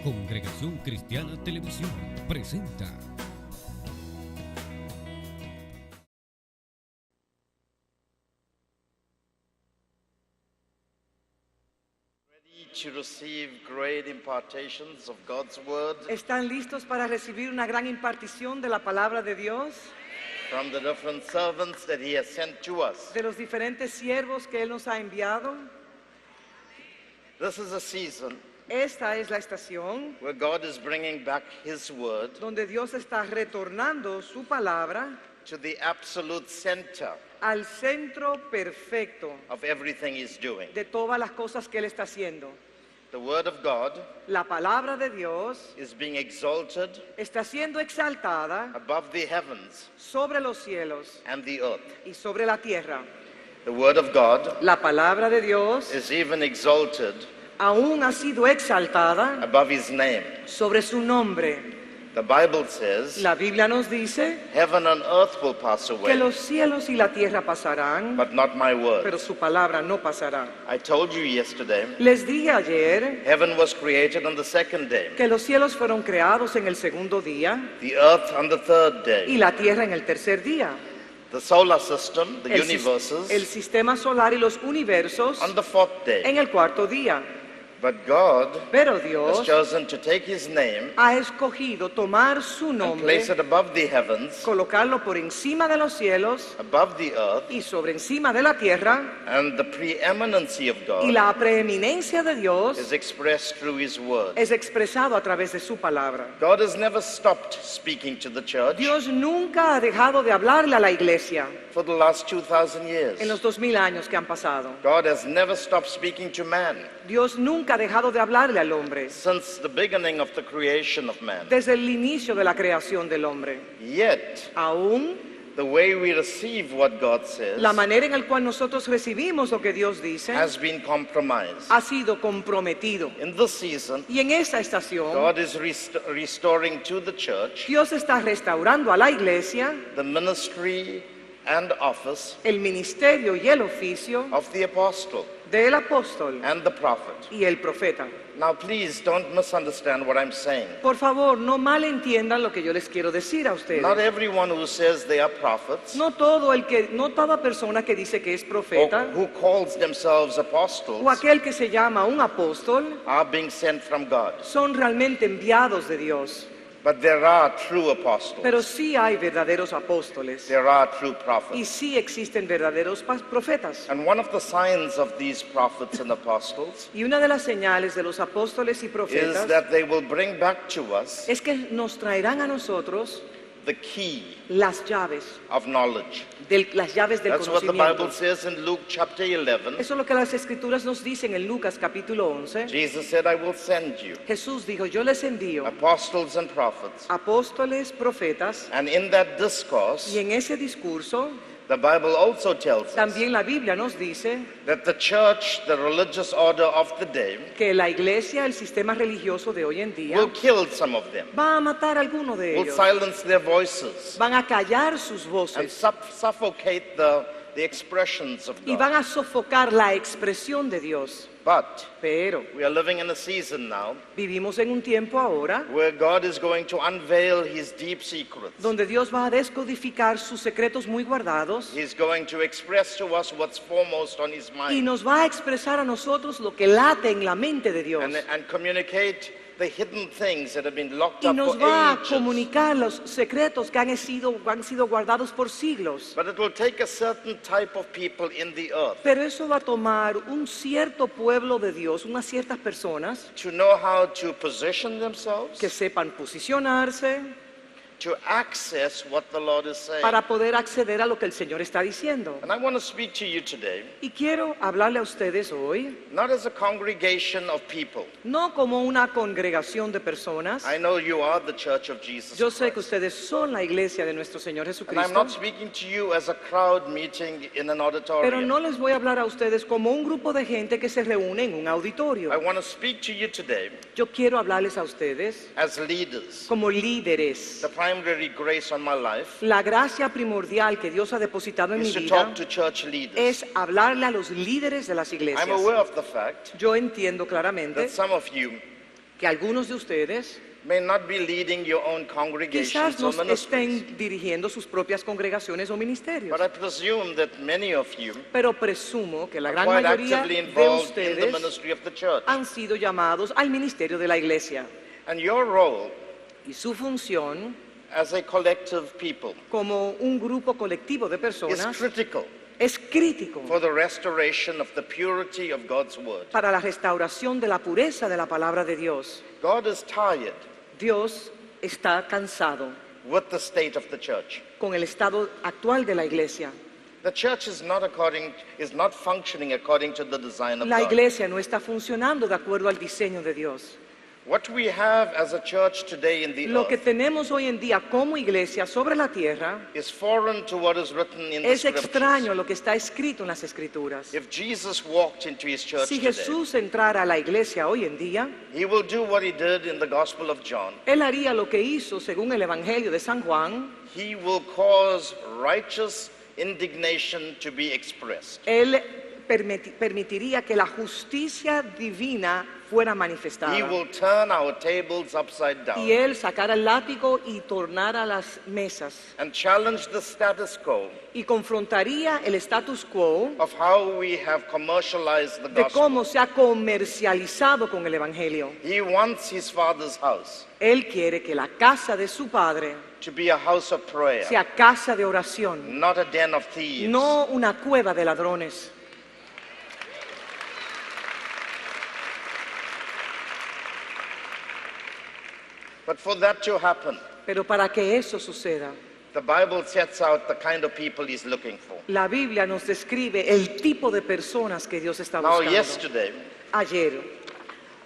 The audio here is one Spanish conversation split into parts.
Congregación Cristiana Televisión presenta. To receive great impartations of God's word ¿Están listos para recibir una gran impartición de la palabra de Dios? from the different servants that he has sent to us. De los diferentes siervos que Él nos ha enviado. This is a season Esta es la estación where God is bringing back his word donde Dios está retornando su palabra to the absolute center al centro perfecto of everything he's doing. de todas las cosas que Él está haciendo. The word of God La palabra de Dios is being exalted está siendo exaltada above the heavens sobre los cielos and the earth. y sobre la tierra. The word of God La palabra de Dios is even exalted aún ha sido exaltada above his name. sobre su nombre. The Bible says, La Biblia nos dice heaven and earth will pass que away, los cielos y la tierra pasarán, but not my word. pero su palabra no pasará. I told you yesterday, Les dije ayer heaven was created on the second day, que los cielos fueron creados en el segundo día the earth on the third y day, la tierra en el tercer día. the solar system, the El universes, sistema solar y los universos on the fourth day. en el cuarto día. But God Pero has Dios chosen to take his name ha escogido tomar su and nombre, place it above the heavens, colocarlo por encima de los cielos above the earth, y sobre encima de la tierra, and the preeminency of y God la preeminencia de Dios is expressed through his word. es expresado a través de su palabra. God has never stopped speaking to the church Dios nunca ha dejado de hablarle a la iglesia for the last 2,000 years. en los 2000 años que han pasado. God has never stopped speaking to man Dios nunca ha dejado de hablarle al hombre since the beginning of the creation of man. desde el inicio de la creación del hombre. Yet, Aún the way we receive what God says la manera en la cual nosotros recibimos lo que Dios dice has been compromised. ha sido comprometido. In this season, Y en esta estación, God is restoring to the church Dios está restaurando a la iglesia the ministry and office el ministerio y el oficio of the apostle del apóstol and the prophet. y el profeta. Now, please don't misunderstand what I'm saying. Por favor, no malentiendan lo que yo les quiero decir a ustedes. Not everyone who says they are prophets No toda persona que dice que es or profeta who calls themselves o apostles aquel que se llama un apóstol are being sent from God. son realmente enviados de Dios. But there are true apostles. Pero sí hay verdaderos apóstoles There are true y prophets. sí existen verdaderos profetas. And one of the signs of these prophets and apostles Y una de las señales de los apóstoles y is profetas that they will bring back to us es que nos traerán a nosotros the key las llaves, of knowledge. las llaves del That's what the conocimiento. Bible says in Luke chapter 11. Eso es lo que las escrituras nos dicen en Lucas capítulo 11. Jesus said, I will send you Jesús dijo, yo les envío apostles and prophets. apóstoles, profetas, And in that discourse, y en ese discurso the Bible also tells us también la Biblia nos dice that the church, the religious order of the day, que la iglesia, el sistema religioso de hoy en día, will kill some of them, va a matar a alguno de will ellos, silence their voices, van a callar sus and voces suffocate the expressions of y van God. a sofocar la expresión de Dios. But Pero we are living in a season now vivimos en un tiempo ahora where God is going to unveil his deep secrets. donde Dios va a descodificar sus secretos muy guardados He's going to express to us what's foremost on his y mind nos va a expresar a nosotros lo que late en la mente de Dios. and communicate the hidden things that have been locked Y up nos for va a ages. comunicar los secretos que han sido guardados por siglos. But it will take a certain type of people in the earth Pero eso va a tomar un cierto pueblo de Dios, unas ciertas personas to know how to position themselves, que sepan posicionarse to access what the Lord is saying. para poder acceder a lo que el Señor está diciendo. And I want to speak to you today, Y quiero hablarle a ustedes hoy, not as a congregation of people. no como una congregación de personas. I know you are the church of Jesus Yo sé que Christ. ustedes son la iglesia de nuestro Señor And I'm Jesucristo. not speaking to you as a crowd meeting in an Pero auditorium. no les voy a hablar a ustedes como un grupo de gente que se reúne en un auditorio. I want to speak to you today Yo quiero hablarles a ustedes as leaders. como líderes. The primary grace on my life La gracia primordial que Dios ha depositado en mi is to vida talk to church leaders. es hablarle a los líderes de las iglesias. I'm aware of the fact Yo entiendo claramente that some of you que algunos de ustedes may not be leading your own quizás congregations no or ministries. estén dirigiendo sus propias congregaciones o ministerios. But I presume that many of you Pero presumo que la are gran quite mayoría actively de involved in the ustedes ministry of the church. han sido llamados al ministerio de la iglesia. And your role Y su función as a collective people como un grupo colectivo de is personas critical es crítico for the restoration of the purity of God's word. para la restauración de la pureza de la palabra de Dios. God is tired Dios está cansado with the state of the church. con el estado actual de la iglesia. The church is not functioning according to the design of La God. iglesia no está funcionando de acuerdo al diseño de Dios. What we have as a church today in the Lo que earth tenemos hoy en día como iglesia sobre la tierra is foreign to what is written in the es scriptures. extraño a lo que está escrito en las escrituras. If Jesus walked into his church Si today, Jesús entrara a la iglesia hoy en día, he will do what he did in the Gospel of John. Él haría lo que hizo según el Evangelio de San Juan. He will cause righteous indignation to be expressed. Él permitiría que la justicia divina fuera He manifestada. will turn our tables upside down Y Él sacara el látigo y tornara las mesas. and challenge the status quo Y confrontaría el status quo of how we have commercialized the de gospel. cómo se ha comercializado con el Evangelio. He wants his Father's house Él quiere que la casa de su Padre to be a house of prayer, sea casa de oración, not a den of thieves. no una cueva de ladrones. But for that to happen, Pero para que eso suceda, the Bible sets out the kind of people he's looking for. la Biblia nos describe el tipo de personas que Dios está Now, buscando. yesterday, Ayer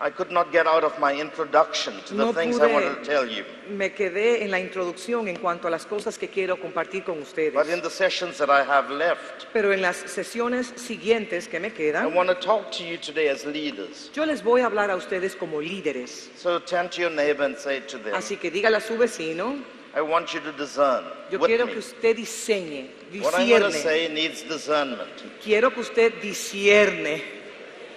I could not get out of my introduction to the No things I pude. wanted to tell you. me quedé en la introducción en cuanto a las cosas que quiero compartir con ustedes. But in the sessions that I have left, Pero en las sesiones siguientes que me I quedan, want to talk to you today as leaders. yo les voy a hablar a ustedes como líderes. So turn to your neighbor and say to them, Así que dígale a su vecino, I want you to discern yo with quiero me. que usted diseñe, What I'm going to discierne. say needs discernment. Quiero que usted discierne,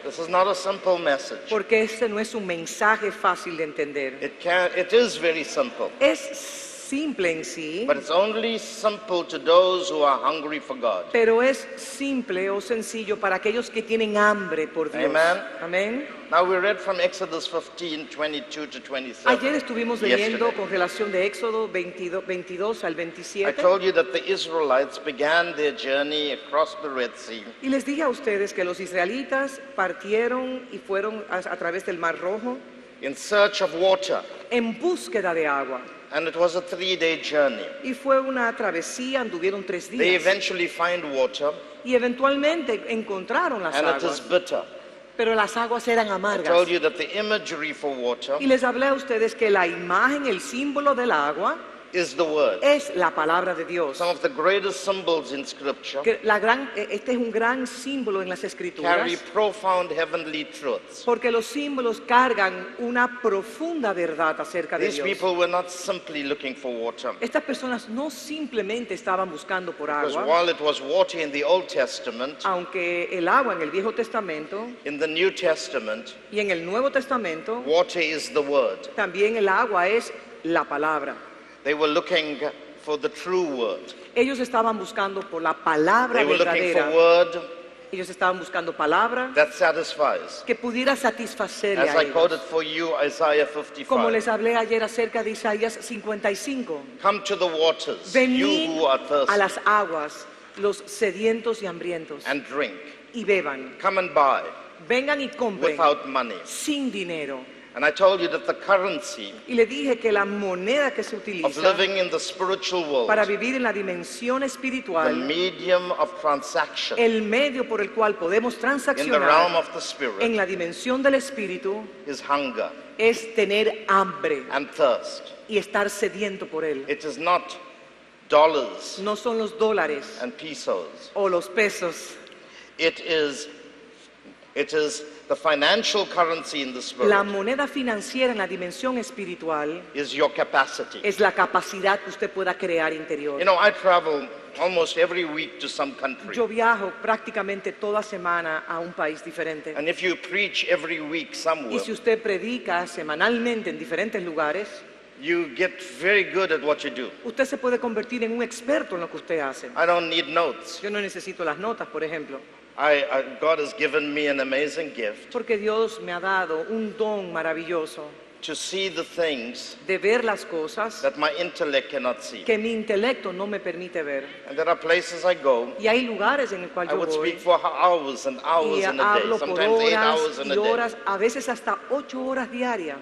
This is not a simple message. porque este no es un mensaje fácil de entender. It is very simple, Es simple en sí, but it's only simple to those who are hungry for God. pero es simple o sencillo para aquellos que tienen hambre por Dios. Amen. Amén. Now we read from Exodus 15, 22 to 27. Ayer estuvimos leyendo yesterday. con relación de Éxodo 22 al I 27 told you that the Israelites began their journey across the Red Sea y les dije a ustedes que los israelitas partieron y fueron a través del Mar Rojo in search of water, en búsqueda de agua. and it was a 3-day journey. Y fue una travesía, anduvieron 3 They días eventually find water, y eventualmente encontraron las and it is aguas, bitter. pero las aguas eran I amargas. told you that the imagery for water Y les hablé a ustedes que la imagen, el símbolo del agua is the word. es la palabra de Dios. Some of the greatest symbols in Scripture Que este es un gran símbolo en las escrituras. carry profound heavenly truths. Porque los símbolos cargan una profunda verdad acerca de These Dios. people were not simply looking for water, Estas personas no simplemente estaban buscando por because agua, while it was water in the Old Testament, aunque el agua en el Viejo Testamento in the New Testament, y en el Nuevo Testamento, water is the word. también el agua es la palabra. They were looking for the true word. Ellos estaban buscando por la palabra They were looking for verdadera. word Ellos estaban buscando palabra that satisfies. que pudiera satisfacerle As a I quoted ellos. for you, Isaiah Como 55. les hablé ayer acerca de Isaías 55. Come to the waters, Venid you who are a thirsty, las aguas, los sedientos y hambrientos, and drink. y beban. Come and buy Vengan y compren without money. sin dinero. And I told you that the currency Y le dije que la moneda que se of utiliza living in the spiritual world, para vivir en la dimensión the espiritual, medium of transaction el medio por el cual podemos in the realm transaccionar of the en spirit, la dimensión del espíritu is hunger es tener hambre and thirst. y estar sediento por él. It is not dollars No son los dólares and pesos. o los pesos, It is It is the financial currency in the spirit. La moneda financiera en la dimensión espiritual Is your capacity. es la capacidad que usted pueda crear interior. You know, I travel almost every week to some country. Yo viajo prácticamente toda semana a un país diferente. And if you preach every week somewhere, Y si usted predica semanalmente en diferentes lugares, you get very good at what you do. usted se puede convertir en un experto en lo que usted hace. I don't need notes. Yo no necesito las notas, por ejemplo, God has given me an amazing gift porque Dios me ha dado un don maravilloso to see the things de ver las cosas that my intellect cannot see. que mi intelecto no me permite ver. And there are places I go, Y hay lugares en el cual I yo would voy speak for hours and hours y in a day, hablo por sometimes 8 hours horas in y a day. horas, a veces hasta 8 horas diarias.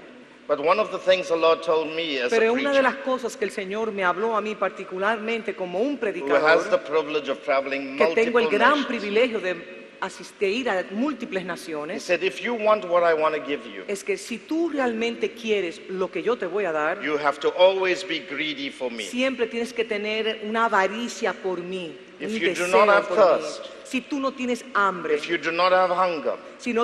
But one of the things the Lord told me as Pero a una de las preacher, cosas que el Señor me habló a mí particularmente como un who has the predicador, privilege of traveling que tengo el multiple gran nations, privilegio de ir a múltiples he naciones, said, if you want what I want to give you, es que si tú realmente quieres lo que yo te voy a dar, you have to always be greedy for me. siempre tienes que tener una avaricia por mí, If un you do deseo not have por thirst, mí. Si tú no tienes hambre, If you do not have hunger, si no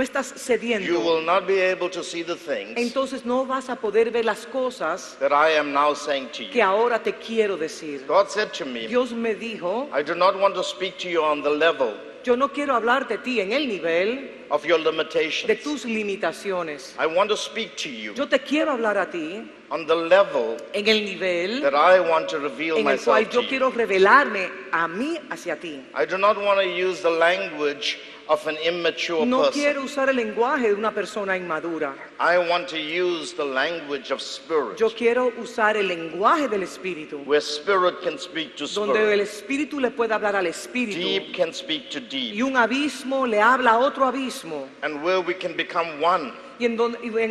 estás you sediento, will not be able to see the things entonces no vas a poder ver las cosas that I am now saying to que you. ahora te quiero decir. God said to me, Dios me dijo, I do not want to speak to you on the level yo no quiero hablarte a ti en el nivel of your de limitations. tus limitaciones. I want to speak to you Yo te quiero hablar a ti on the level en el nivel that I want to reveal en el cual myself to yo you. quiero revelarme a mí hacia ti. I do not want to use the language of an immature No person. quiero usar el lenguaje de una persona inmadura. I want to use the language of spirit, Yo quiero usar el lenguaje del Espíritu, where spirit can speak to donde el spirit, Espíritu le puede hablar al Espíritu deep can speak to y deep, un abismo le habla a otro abismo. and where we can become one Y en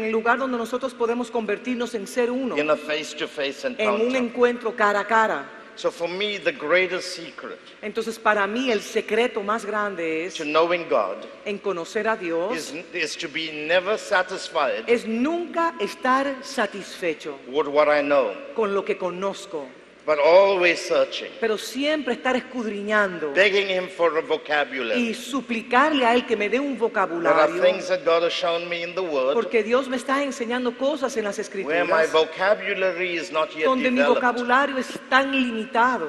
el lugar donde nosotros podemos convertirnos en ser uno, in a face-to-face en un encounter. encuentro cara a cara. So for me, the greatest secret Entonces, para mí, el secreto más grande es to knowing God en conocer a Dios, is to be never satisfied es nunca estar satisfecho with what I know, con lo que conozco, but always searching, pero siempre estar escudriñando begging Him for a vocabulary. y suplicarle a Él que me dé un There are vocabulario, things that God has shown me in the Word porque Dios me está enseñando cosas en las where my Escrituras vocabulary is not yet donde mi developed vocabulario es tan limitado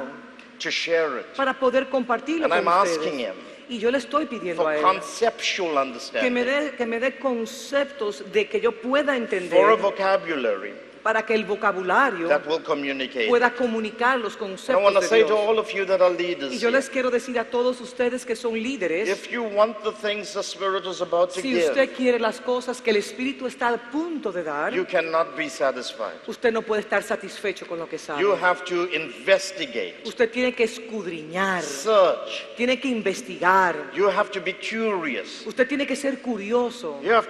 to share it. para poder compartirlo And con I'm asking ustedes. Him Y yo le estoy pidiendo for a Él conceptual que me understanding, dé conceptos de que yo pueda for a entender vocabulary para que el vocabulario that will communicate. pueda comunicar los I conceptos want to de say to Dios. all of you that are Y leaders yo here, les quiero decir a todos ustedes que son líderes, if you want the things the Spirit is about to si give, usted quiere las cosas que el Espíritu está al punto de dar, you cannot be satisfied. usted no puede estar satisfecho con lo que sabe. You have to investigate, Usted tiene que escudriñar, search. tiene que investigar, You have to be curious. usted tiene que ser curioso, You have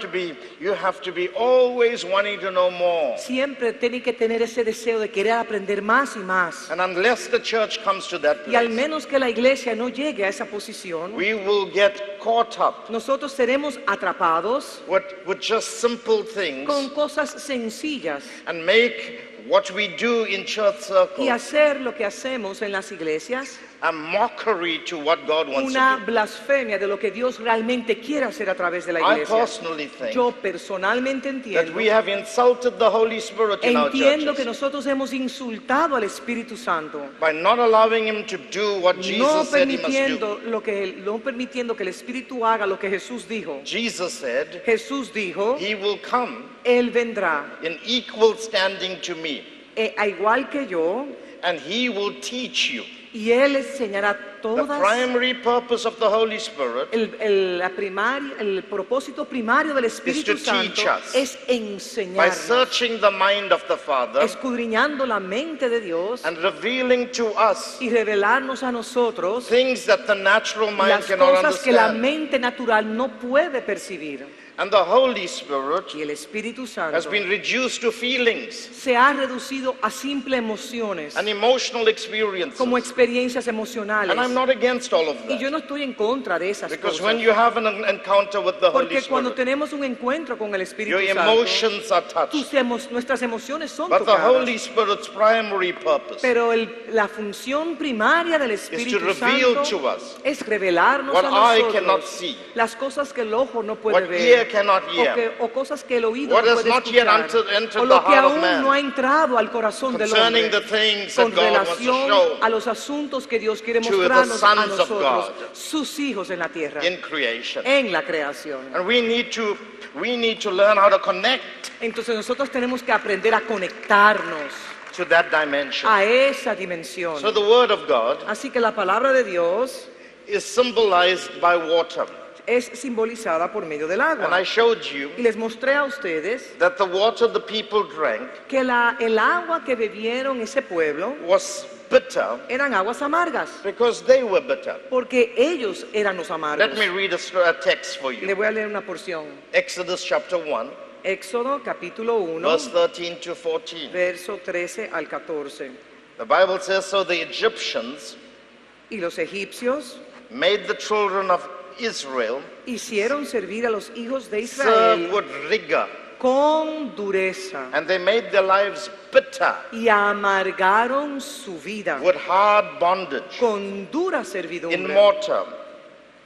to be always wanting to know more. siempre tiene que tener ese deseo de querer aprender más y más. And unless the church comes to that Y al place, menos que la iglesia no llegue a esa posición, we will get caught up nosotros seremos atrapados with just simple things con cosas sencillas and make what we do in church y circles hacer lo que hacemos en las iglesias a mockery to what God wants una to do. blasfemia de lo que Dios realmente quiere hacer a través de la I iglesia. personally think Yo personalmente that entiendo, we have insulted the Holy Spirit in our entiendo que churches nosotros hemos insultado al Espíritu Santo, by not allowing Him to do what no Jesus said He must do. no permitiendo que el Espíritu haga lo que Jesús dijo. Jesus said, Jesús dijo, He will come Él vendrá in equal standing to me, a igual que yo, and He will teach you. y Él enseñará The todas. primary purpose of the Holy Spirit El propósito primario del Espíritu to Santo teach us es by enseñarnos, searching the mind of the Father escudriñando la mente de Dios and revealing to us y revelarnos a nosotros things that the natural mind las cannot cosas que la understand. mente natural no puede percibir. And the Holy Spirit y el Espíritu has Santo been reduced to feelings se ha reducido a simples emociones, and emotional experiences. como experiencias emocionales. And I'm not against all of Y yo that. no estoy en contra de esas Because cosas. when you have an encounter with the Holy Porque cuando Spirit, tenemos un encuentro con el Espíritu your Santo, emotions are touched. nuestras emociones son But the tocadas. Holy Spirit's primary purpose Pero la función primaria del Espíritu reveal Santo to us es revelarnos what a eye cannot nosotros see, las cosas que el ojo no puede what ver, ear cannot hear, o cosas que el oído what no has puede not yet escuchar, entered o lo the que heart of aún man, no ha entrado al corazón del concerning hombre, the things con that God wants to relación show a los asuntos que Dios quiere to the mostrarnos a sons of nosotros, God sus hijos en la tierra, in creation. en la creación. And we need to learn how to connect Entonces nosotros tenemos que aprender a conectarnos to that dimension. a esa dimensión. So the Word of God Así que la palabra de Dios is symbolized by water. es simbolizada por medio del And I agua. showed you Y les mostré a ustedes that the water the people drank que el agua que bebieron ese pueblo was bitter eran aguas amargas, because they were bitter. porque ellos eran los amargos. Let me read a text for Le you. voy a leer una porción. Exodus chapter 1, Éxodo capítulo 1, verse 13 to 14. verso 13 al 14. The Bible says, so the Egyptians Y los egipcios made the children of Israel hicieron servir a los hijos de serve Israel with rigor, con dureza and they made their lives bitter y amargaron su vida with hard bondage con dura in servidumbre mortar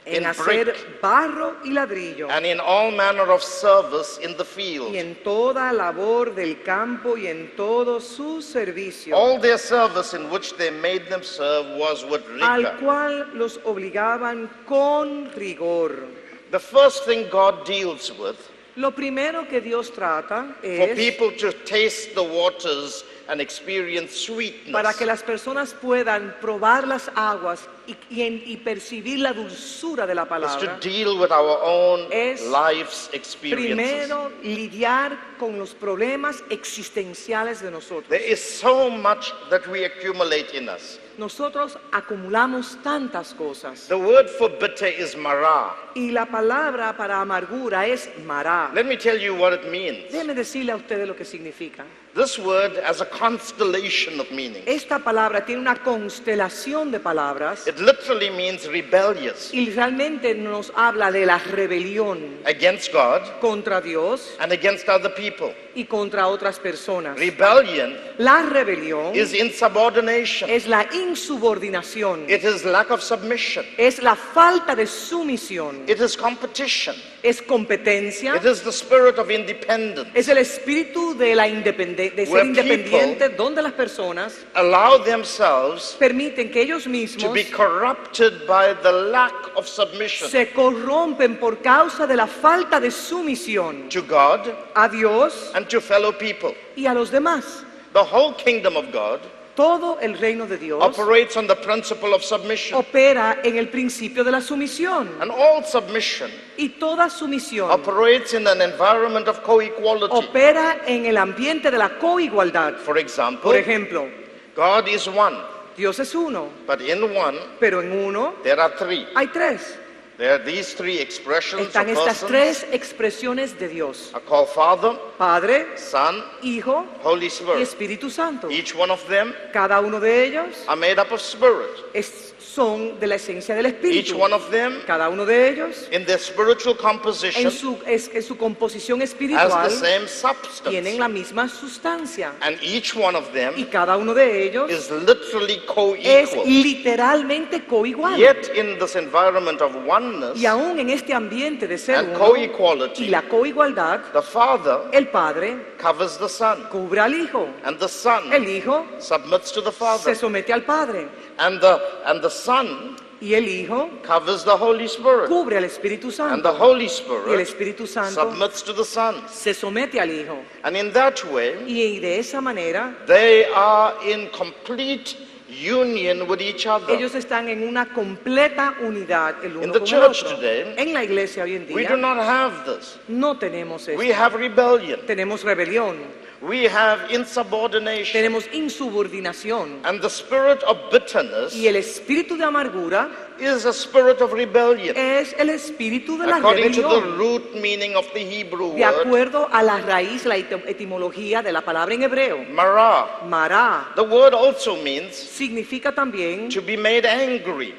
en in hacer brick, barro y ladrillo and in all manner of service in the field. y en toda labor del campo y en todo su servicio, All their service in which they made them serve was with al rigor. cual los obligaban con rigor. The first thing God deals with Lo primero que Dios trata for es people to taste the waters and experience para sweetness que las personas puedan probar las aguas y percibir la dulzura de la is to palabra. deal with our own Es life's experiences. Primero, lidiar con los problemas existenciales de nosotros. There is so much that we accumulate in us. Nosotros acumulamos tantas cosas. The word for bitter is marah. Y la palabra para amargura es mará. Let me tell you what it means. Déjeme decirle a ustedes lo que significa. This word has a constellation of meanings. Esta palabra tiene una constelación de palabras It literally means rebellious y realmente nos habla de la rebelión against God contra Dios and against other people. y contra otras personas. Rebellion La rebelión is insubordination. es la insubordinación, It is lack of submission. es la falta de sumisión, It is competition. es competencia, It is the spirit of independence. es el espíritu de la de ser Where independiente, donde las personas Allow themselves permiten que ellos to mismos be corrupted by the lack of submission se corrompen por causa de la falta de sumisión to God a Dios and to fellow people. y a los demás. The whole kingdom of God Todo el reino de Dios operates on the principle of submission. opera en el principio de la sumisión And all submission y toda sumisión operates in an environment of co-equality. opera en el ambiente de la coigualdad. For example, Por ejemplo, God is one, Dios es uno, but in one pero en uno there are three. hay tres. There are these three expressions of Están estas persons tres expresiones de Dios: are called Father, Padre, Son, Hijo Holy y Spirit. Espíritu Santo. Each one of them Cada uno de ellos are made up of spirit. son de la esencia del Each Espíritu. one of them, Cada uno de ellos, in their spiritual composition, en su composición has the espiritual, same substance. tienen la misma sustancia. And each one of Y them cada uno de ellos is literally es co-equal. literalmente coigual. Yet in this environment of oneness Y aún en este ambiente de ser and uno co-equality, y la coigualdad, the Father el Padre covers the Son, cubre al Hijo. and the Son El Hijo submits to the se Father, somete al Padre. and the Son Y el Hijo covers the Holy Spirit, cubre al Espíritu and the Santo. Holy Y el Spirit Espíritu Santo submits to the Son. se somete al Hijo. And in that way, Y de esa manera they are in complete union with each other. ellos están en una completa unidad el uno In the con el church otro. today, En la iglesia hoy en We do día not have this. no tenemos We esto. have rebellion. Tenemos rebelión, We have insubordination. tenemos insubordinación. And the spirit of bitterness Y el espíritu de amargura is a spirit of rebellion. es el espíritu de la According to the rebelión. root meaning of the Hebrew De word, acuerdo a la raíz, la etimología de la palabra en hebreo, marah. mará, The word also means significa también to be made angry.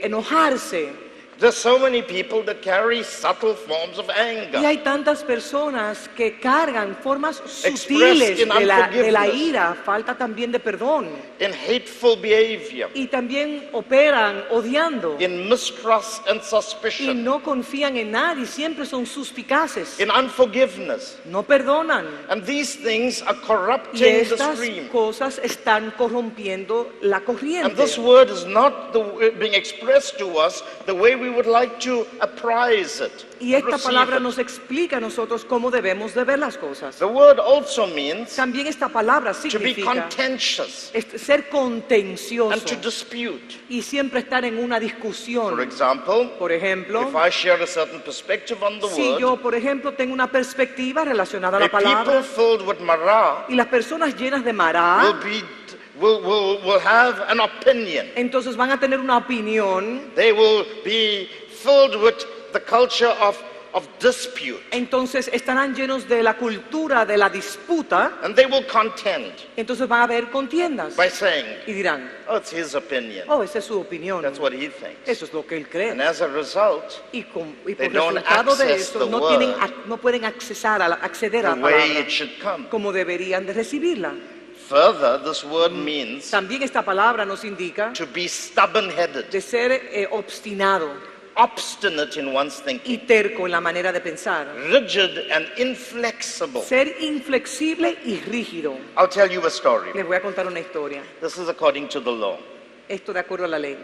enojarse. There's so many people that carry subtle forms of Y anger. hay tantas personas que cargan formas Expressed sutiles in de la unforgiveness. ira, falta también de perdón. In hateful behavior, Y también operan odiando. in mistrust and Y suspicion, no confían en nadie, siempre son suspicaces. in unforgiveness. No perdonan. And these things are Y corrupting the estas stream. cosas están corrompiendo la And corriente. this word is not being expressed to us the way we would like to apprise it. Y esta receive palabra it. nos explica a nosotros cómo debemos de ver las cosas. The word also means También esta palabra to be significa contentious ser and to contencioso dispute. y siempre estar en una For discusión. example, Por ejemplo, if I share a certain perspective on the si word, yo, por ejemplo, tengo una perspectiva relacionada a la a people palabra filled with marah y las personas llenas de will mará, will have an opinion. entonces van a tener una opinión, They will be filled with the culture of dispute, entonces estarán llenos de la cultura de la disputa, and they will contend entonces van a haber contiendas by saying, y dirán, "Oh, it's his opinion. oh, esa es su opinión, That's what he thinks." eso es lo que él cree. And as a result, Y they por don't resultado de access eso the no, word no pueden acceder a the la way palabra it should come. como deberían de recibirla. Further, this word means También esta palabra nos indica to be stubborn-headed, de ser obstinado obstinate in one's y thinking, terco en la manera de pensar, rigid and inflexible. ser inflexible y rígido. I'll tell you a story. Les voy a contar una historia. This is according to the law. Esto de acuerdo a la ley.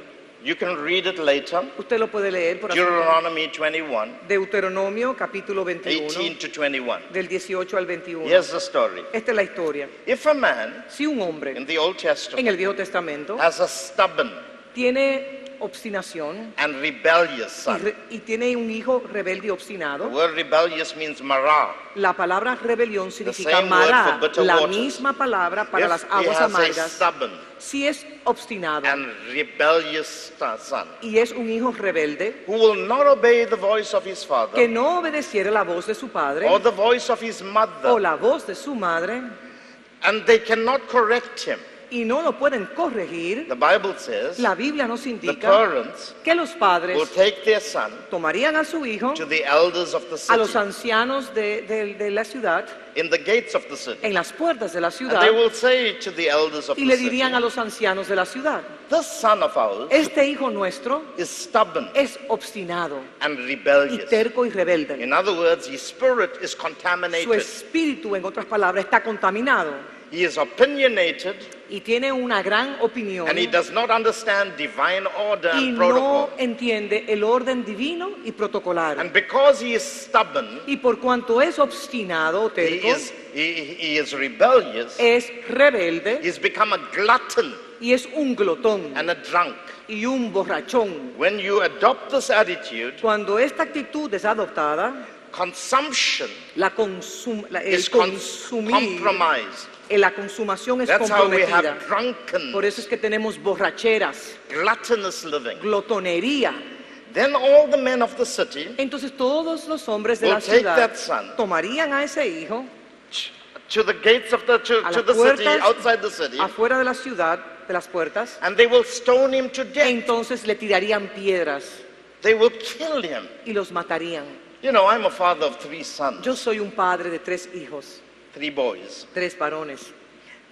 You can read it later. Usted lo puede leer por asunto. Deuteronomy 21, Deuteronomio capítulo 21, 18 to 21. del 18 al 21. Here's the story. Esta es la historia. If a man Si un hombre in the Old en Testament el Viejo Testamento has a stubborn tiene obstinación and rebellious son, y tiene un hijo rebelde y the obstinado, word rebellious means marah. la palabra rebelión significa same word mará, for bitter la waters. misma palabra para If las he aguas has a amargas. stubborn Si es obstinado and rebellious son y es un hijo rebelde who will not obey the voice of his que father no obedeciera la voz de su padre or the voice of his o mother, la voz de su madre and they cannot correct him, y no lo pueden corregir, the Bible says la Biblia nos the indica parents que los padres will take their son tomarían a su hijo, to the elders of the a los city, ancianos de la ciudad, in the gates of the city, en las puertas de la and ciudad, they will say to the elders of y the le city, dirían a los ancianos de la ciudad, "This son of ours este hijo nuestro is stubborn es obstinado and y rebellious." terco y rebelde. In other words, his spirit is Su contaminated. espíritu, en otras palabras, está contaminado He is opinionated y tiene una gran opinión and he does not understand divine order y and no protocol. entiende el orden divino y protocolar. And because he is stubborn, Y por cuanto es obstinado o terco, he is rebellious, es rebelde he's become a glutton y es un glotón and a drunk. y un borrachón. When you adopt this attitude, Cuando esta actitud es adoptada, consumption el is consumir, compromised. la consumación es That's how we comprometida. have drunken, Por eso es que tenemos borracheras, gluttonous living. glotonería. Then all the men of the city Entonces todos los hombres de will la take ciudad that son tomarían a ese hijo to the gates of the a to las the city, puertas outside the city, afuera de la ciudad, de las puertas, and they will stone him to e death. entonces le tirarían piedras They will kill him. y los matarían. You know, I'm a father of 3 sons, Yo soy un padre de 3 hijos, 3 boys. 3 varones.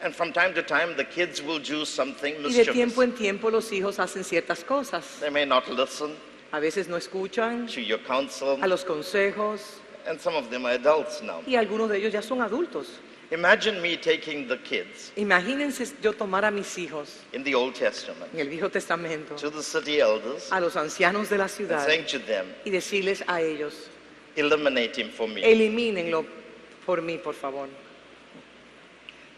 And from time to time, the kids will do something Y de tiempo mischievous. en tiempo los hijos hacen ciertas cosas. They may not listen A veces no escuchan to your counsel, a los consejos and some of them are adults now. y algunos de ellos ya son adultos. Imagine me taking the kids Imagínense yo tomar a mis hijos in the Old Testament en el Viejo Testamento, to the city elders a los ancianos de la and ciudad saying to them, y decirles a ellos, eliminate him for me. elimínenlo por mí, por favor.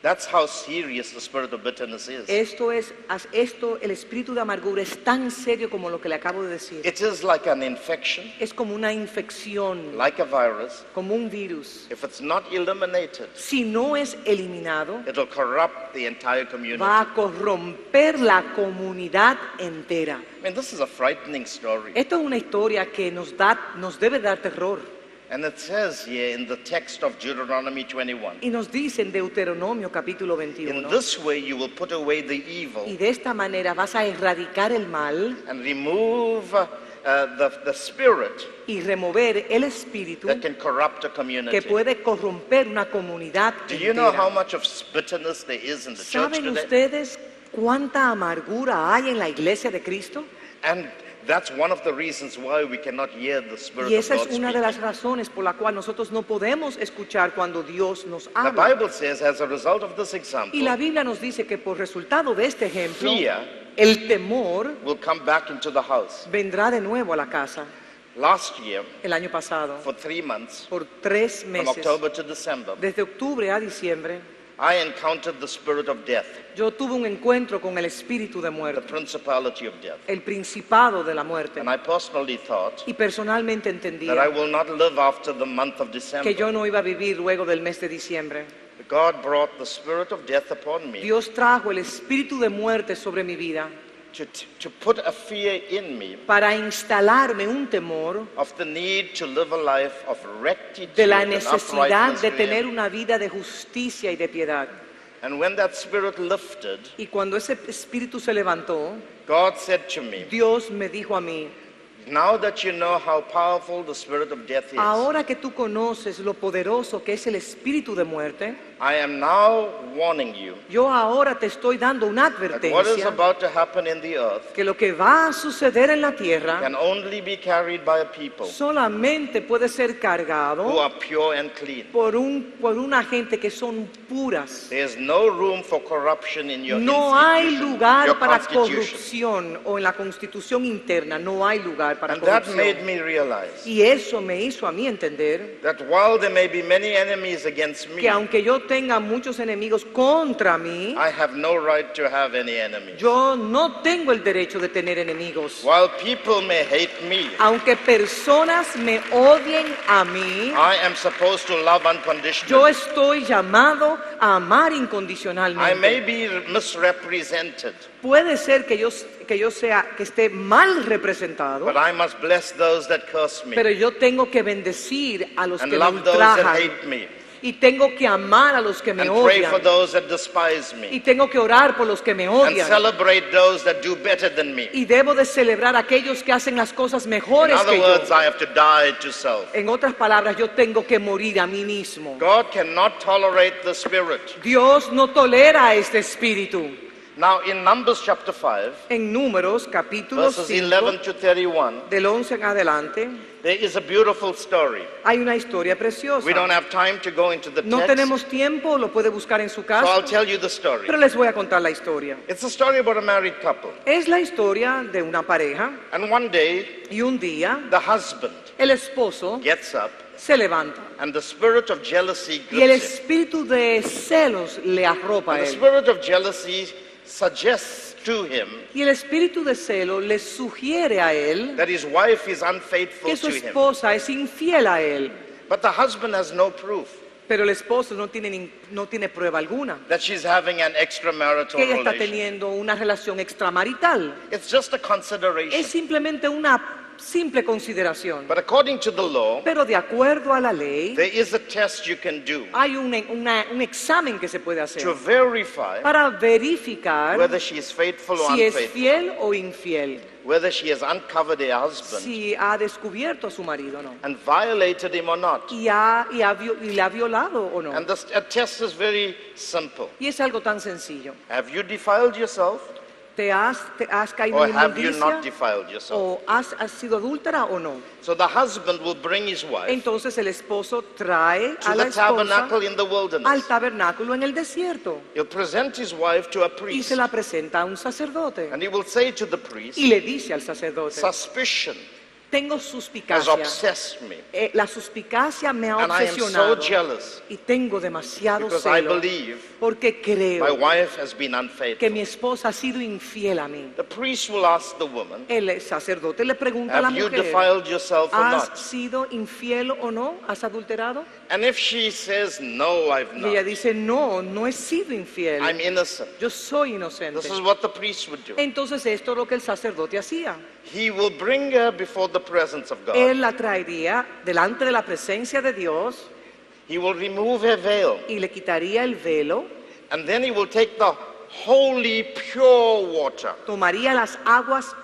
That's how serious the spirit of bitterness is. El espíritu de amargura es tan serio como lo que le acabo de decir. It is like an infection, Es como una infección, like a virus. como un virus. If it's not eliminated, Si no es eliminado, it'll corrupt the entire community. va a corromper la comunidad entera. I mean, this is a frightening story. Esto es una historia que nos debe dar terror. And it says here in the text of Deuteronomy 21, Y nos dice en Deuteronomio capítulo in 21, this way you will put away the y evil de esta manera vas a erradicar el mal and remove the spirit y remover el espíritu that can corrupt a community. que puede corromper una comunidad Do you know how entera. much of bitterness there is in the church ¿Saben today? ustedes cuánta amargura hay en la iglesia de Cristo? And that's one of the reasons why we cannot hear the Spirit Y of esa es God una de las speaking. razones por la cual nosotros no podemos escuchar cuando Dios nos The habla. Bible says, as a result of this example, Y la Biblia nos dice que por resultado de este ejemplo, fear el temor will come back into the house. vendrá de nuevo a la casa. Last year, El año pasado, for 3 months, por 3 from meses, October to December, desde octubre a diciembre, I encountered the spirit of death, yo tuve un encuentro con el espíritu de the muerte, principality of death. el principado de la muerte. And I personally thought Y personalmente that I entendía will not live after the month of que December. yo no iba a vivir luego del mes de diciembre. God brought the spirit of death upon me Dios trajo el espíritu de muerte sobre mi vida to put a fear in me para instalarme un temor of the need to live a life of rectitude de la and necesidad uprightness. de tener una vida de justicia y de piedad. And when that spirit lifted, Y cuando ese espíritu se levantó, God said to me, Dios me dijo a mí, now that you know how powerful the spirit of death is, ahora que tú conoces lo poderoso que es el espíritu de muerte, I am now warning you yo ahora te estoy dando una that what is advertencia about to happen in the earth que lo que va a suceder en la tierra can only be carried by a people solamente puede ser who cargado are pure and clean. por una gente que son puras. There's no room for corruption in your No hay institution, lugar your para constitution. corrupción o en la constitución interna, no hay lugar para And that made corrupción. me realize Y eso me hizo a mí entender that while there may be many enemies against me, que aunque yo tenga muchos enemigos contra mí, I have no right to have any enemies. yo no tengo el derecho de tener enemigos. While people may hate me, Aunque personas me odien a mí, I am supposed to love yo unconditionally. estoy llamado a amar I may incondicionalmente. be misrepresented, Puede ser que yo esté mal representado, but I must bless those that curse me pero yo tengo que bendecir a los and que me love those that ultrajan hate me y tengo que amar a los que me and pray for odian those that despise y me tengo que orar por los que me and odian celebrate those that do better than me. y debo de celebrar a aquellos que hacen las cosas In mejores other que words, yo. I have to die to self. En otras palabras, yo tengo que morir a mí mismo. God cannot tolerate the spirit. Dios no tolera este espíritu. Now in Numbers chapter 5, En Números, capítulo verses 5, 11 to 31, del 11 en adelante, there is a beautiful story. hay una historia preciosa. We don't have time to go into the No text, tenemos tiempo, lo puede buscar en su so I'll casa, tell you the story. pero les voy a contar la historia. It's a story about a married couple. Es la historia de una pareja And one day, y un día the husband el esposo gets up se levanta and the spirit of jealousy y el grips him. espíritu de celos le arropa And a the él. spirit of jealousy suggests to him Y el espíritu de celo le sugiere a él that his wife is unfaithful que su to him. esposa es infiel a él, But the husband has no proof pero el esposo no tiene prueba alguna that she's having an extramarital que ella está relation. teniendo una relación extramarital. It's just a consideration. Es simplemente una simple consideración. But according to the law, Pero de acuerdo a la ley, there is a test you can do hay un examen que se puede hacer to verify para verificar whether she is faithful or si es unfaithful, fiel o infiel, whether she has uncovered her husband si ha descubierto a su marido o no, and violated him or not. y le ha violado o no. And the test is very simple. Y es algo tan sencillo. Have you defiled yourself ¿Te has caído or en have you not inmundicia? defiled yourself? ¿O has sido adúltera o no? So the husband will bring his wife Entonces el esposo trae to a la the esposa tabernacle in the al wilderness. tabernáculo en el desierto He'll present his wife to a y priest se la presenta a un sacerdote and he will say to the priest, y le dice al sacerdote, suspicion Tengo has suspicacia. obsessed me. La suspicacia me ha And I am so obsesionado. jealous Y tengo demasiado because I celo. believe Porque my creo wife has been que unfaithful. mi esposa ha sido infiel a mí. The priest will ask the woman, El sacerdote le pregunta a la have you mujer, defiled yourself or ¿has not? sido infiel o no? ¿Has adulterado? And if she says, no, I've Y ella not, dice, no, no he sido infiel. I'm innocent. Yo soy inocente. This is what the priest would do. Entonces esto es lo que el sacerdote hacía. He will bring her before the presence of God. Él la traería delante de la presencia de Dios He will remove her veil. y le quitaría el velo, And then he will take the holy, pure water. tomaría las aguas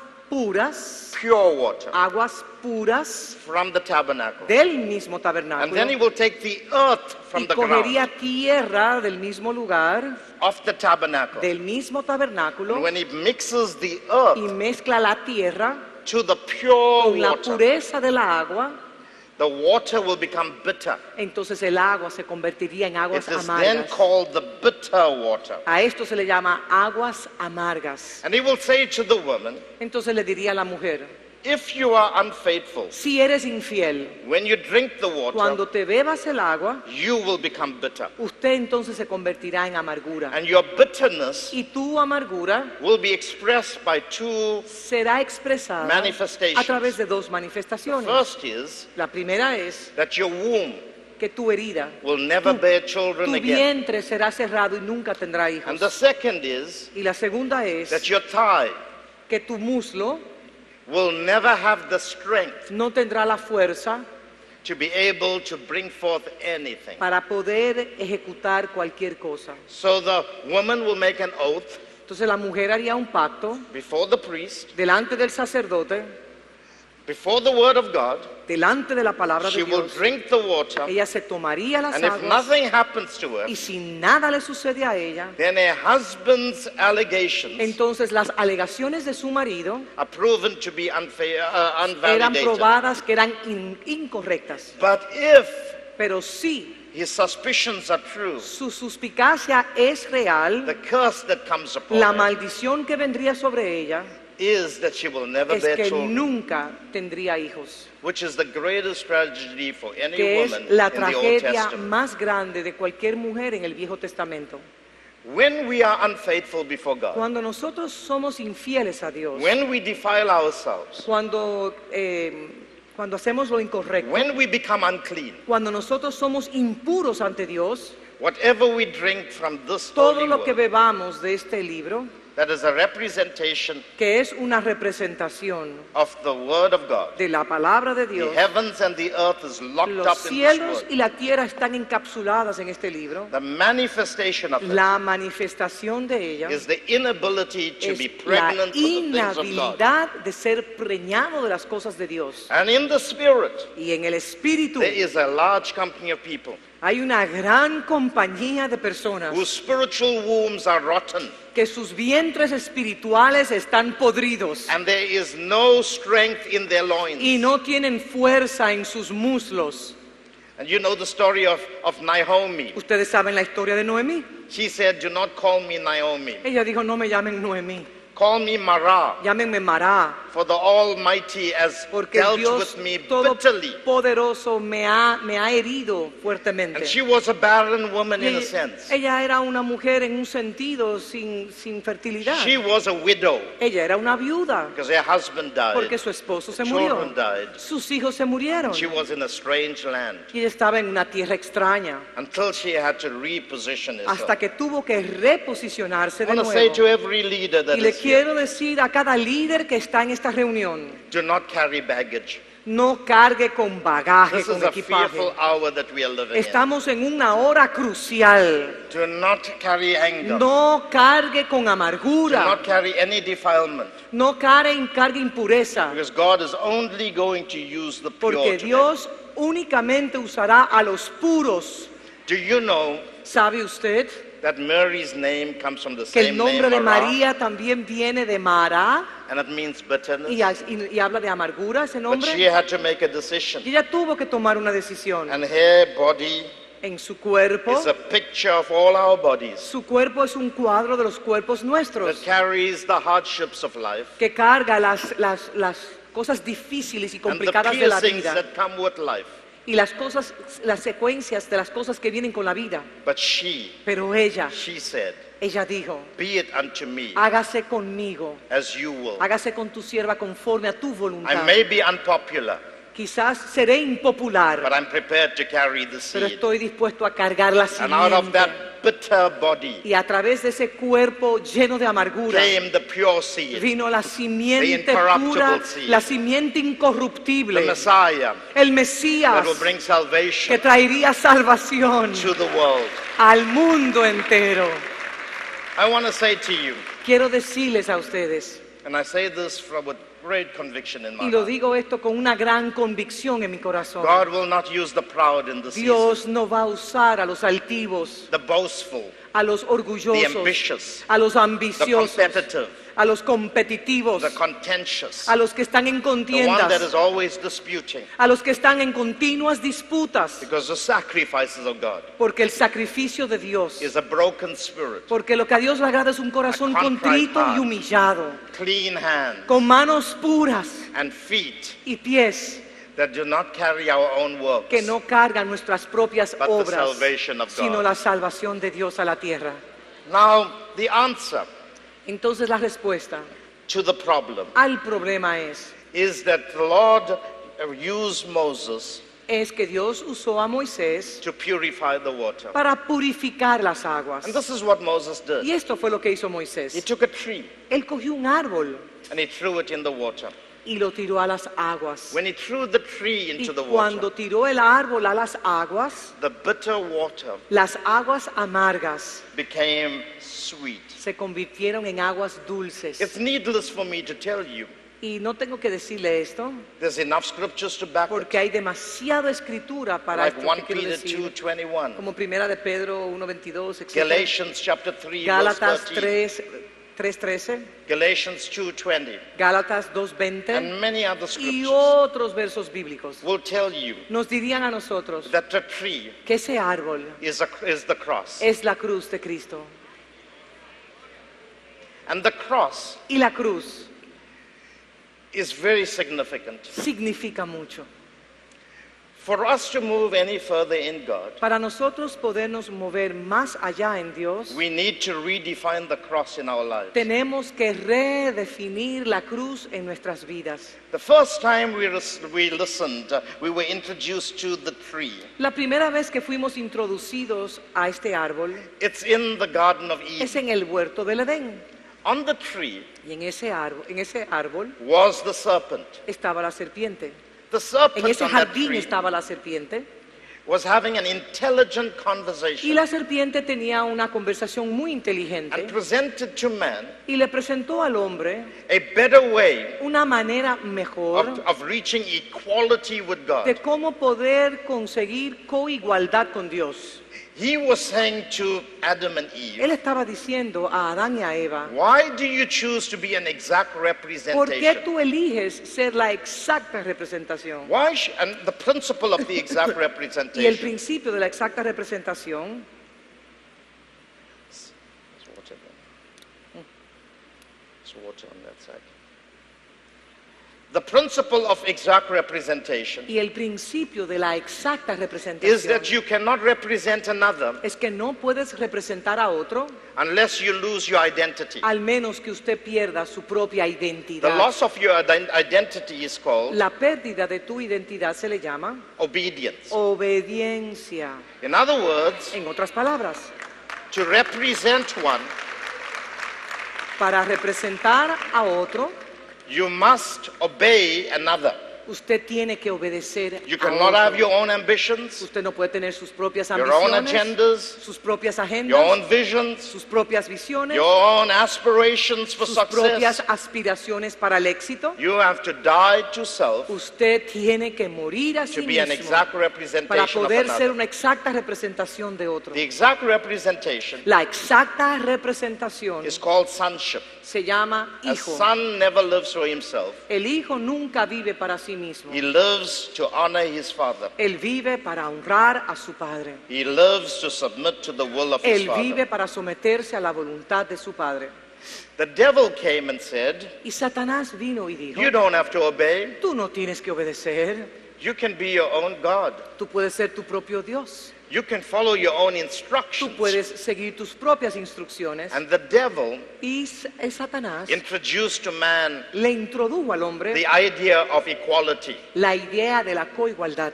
Aguas puras from the tabernacle. del mismo And then he tabernáculo will take the earth y from the cogería ground tierra del mismo lugar, of the tabernacle. del mismo And tabernáculo when he mixes the y earth mezcla la tierra to the pure con la water, pureza de la agua, the water will become bitter. entonces el agua se convertiría en It aguas is then amargas. called the bitter water. A esto se le llama aguas amargas. And he will say to the woman, Entonces le diría a la mujer, if you are unfaithful, si eres infiel, when you drink the water, cuando te bebas el agua, you will become bitter. usted entonces se convertirá en amargura. And your bitterness Y tu amargura will be expressed by two. será expresada Manifestations. a través de dos manifestaciones. First is La primera es that your womb que tu herida, will never bear children tu again. vientre será cerrado y nunca tendrá And the hijos. second is Y la segunda es that your thigh que tu muslo will never have the strength no tendrá la fuerza to be able to bring forth anything. para poder ejecutar cualquier cosa. So the woman will make an oath Entonces la mujer haría un pacto before the priest, delante del sacerdote, before the word of God. delante de la palabra She de will Dios. drink the water, Ella se tomaría las and if aguas nothing happens to her, y si nada le sucede a ella, then her husband's allegations entonces las alegaciones de su marido are proven to be eran unvalidated. probadas que eran incorrectas. But if Pero si his suspicions are true, su suspicacia es real, the curse that comes upon la her maldición que vendría sobre ella is that she will never es bear que children, nunca tendría hijos, which is the greatest tragedy for any que es woman la in the Old tragedia Testament. más grande de cualquier mujer en el Viejo Testamento. When we are unfaithful before God, Cuando nosotros somos infieles a Dios, when we defile ourselves, cuando hacemos lo incorrecto, when we become unclean, cuando nosotros somos impuros ante Dios, whatever we drink from this todo holy lo que word, bebamos de este libro, that is a representation que es una representación of the word of God. de la palabra de The Dios, heavens and the earth is locked los up in this cielos word. y la tierra están encapsuladas en este libro. The manifestation of it La manifestación de ella is the inability to es be la pregnant with the things of God. inhabilidad de ser preñado de las cosas de Dios. And in the spirit, Y en el espíritu there is a large company of people hay una gran compañía de personas whose spiritual wombs are rotten, que sus vientres espirituales están podridos and there is no strength in their loins. y no tienen fuerza en sus muslos. And you know the story of Naomi. Ustedes saben la historia de Noemí. She said, do not call me Naomi. Ella dijo, no me llamen Noemí, Call me Mara, llámenme Mará, for the Almighty has porque dealt Dios with me bitterly. Todopoderoso me ha herido fuertemente. And she was a barren woman Y in a sense. ella era una mujer en un sentido sin fertilidad. She was a widow Ella era una viuda because her husband porque died. su esposo se Children murió. died. Sus hijos se murieron. She was in a strange land Y ella estaba en una tierra extraña until she had to reposition herself. hasta que tuvo que reposicionarse I de want to say to nuevo. every leader that Y le is here, quiero decir a cada líder que está en esta reunión, do not carry baggage. no cargue con bagaje, This is con a equipaje. fearful hour that we are living in. Estamos en una hora crucial. Do not carry anger. No cargue con Do amargura. not carry any defilement. No cargue impureza. Because God is only going to use the pure Porque today. Dios únicamente usará a los puros. Do you know ¿Sabe usted that Mary's name comes from the que el same nombre name, de Mara, María también viene de Mara and it means bitterness? y habla de amargura ese But nombre? she had to make a decision. Y ella tuvo que tomar una decisión. And her body En su cuerpo, is a picture of all our bodies su cuerpo es un cuadro de los cuerpos that nuestros carries the hardships of life, que carga las cosas difíciles y and the complicadas de la piercings vida that come with life. y las secuencias de las cosas que vienen con la vida. But she Pero ella said, dijo, be it unto me hágase conmigo, as you will. hágase con tu sierva conforme a tu I voluntad. may be unpopular, Quizás seré impopular, but I'm prepared to carry the pero seed. estoy dispuesto a cargar la And out of simiente. that bitter body Y a través de ese cuerpo lleno de amargura came the pure seed, vino la simiente The incorruptible pura, seed. la simiente the incorruptible, Messiah el that Mesías will bring que salvation traería salvación to the world. al mundo entero. I want to say to you, Quiero decirles a ustedes, and I say this with great conviction in my y lo heart, digo esto con una gran convicción en mi corazón, God will not use the proud in the season, Dios no va a usar a los altivos, the boastful, a los the orgullosos, ambitious, a los the ambiciosos, competitive, a los competitivos, the contentious, a los que están en the one that contiendas, is always disputing, a los que están en continuas disputas, because the sacrifices of God porque el sacrificio de Dios, is a broken spirit, porque lo que a Dios le agrada es un corazón A contrite contrito y heart. humillado, clean hands con manos puras and feet y pies that do not carry our own works, que no cargan nuestras propias but the obras, salvation of sino God. la salvación de Dios a la tierra. Now, the answer Entonces la respuesta to the problem al problema is that the Lord used Moses es que Dios usó a Moisés to purify the water. para purificar las aguas. And this is what Moses Y did. esto fue lo que hizo He Moisés. took a tree Él cogió un árbol and he threw it in the water. y lo tiró a las aguas. When he threw the tree Y into the cuando water, tiró el árbol a las aguas, the bitter water las aguas amargas became sweet. se convirtieron en aguas dulces. It's needless for me to tell you. Y no tengo que decirle esto, There's enough scriptures to back it. porque hay demasiada escritura para Like esto 1 que quiero Peter decir. 2:21, Como primera de Pedro 1:22, etc. Galatians chapter 3 verse Gálatas 13, 3:13, Galatians 2:20, Gálatas 2:20 and many other y scriptures otros versos bíblicos. will tell you Nos dirían a nosotros that the tree que ese árbol is the cross. es la cruz de Cristo. And the cross Y la cruz is very significant. significa mucho. For us to move any further in God, Para nosotros podernos mover más allá en Dios, we need to redefine the cross in our lives. tenemos que redefinir la cruz en nuestras vidas. The first time we listened, we were introduced to the tree. La primera vez que fuimos introducidos a este árbol It's in the Garden of es Eden. en el huerto del Edén. On the tree Y en ese árbol was the serpent. estaba la serpiente. The En serpent ese on that jardín tree estaba la serpiente. was having an intelligent Y conversation la serpiente tenía una conversación muy inteligente and presented to man y le presentó al hombre a better way una manera mejor of reaching equality with de God. cómo poder conseguir coigualdad con Dios. He was saying to Adam and Él Eve, estaba diciendo a Adán y a Eva, why do you choose to be an exact ¿por qué representation? tú eliges ser la exacta representación? And the principle of the exact Y el representation. principio de la exacta representación There's water there. There's water on that side. The principle of exact representation y el principio de la exacta is representación that you cannot represent another es que no puedes representar a otro unless you lose your identity. al menos que usted pierda su propia The identidad. loss of your identity is called La pérdida de tu identidad se le llama obedience. obediencia. In other words, En otras palabras, to represent one, para representar a otro, you must obey another. usted tiene que obedecer You a cannot have otro. your own ambitions, Usted no puede tener sus propias your own ambiciones, agendas, sus propias your agendas, own visions, sus propias visiones, your own aspirations for sus propias success. aspiraciones para el éxito. You have to die to self Usted tiene que morir a to sí be an mismo exact para representation of poder ser another. una exacta representación de otro. The exact representation La exacta representación is called sonship. se llama A hijo. son never lives for himself. El hijo nunca vive para sí mismo. He lives to honor his father. Él vive para honrar a su padre. He lives to submit to the will of his Él vive father. para someterse a la voluntad de su padre. The devil came and said, Y Satanás vino y dijo, you don't have to obey. tú no tienes que obedecer, You can be your own God. tú puedes ser tu propio Dios, You can follow your own tú instructions. puedes seguir tus propias instrucciones. And the devil Y Satanás introduced to man le introdujo al hombre the idea of equality. la idea de la coigualdad.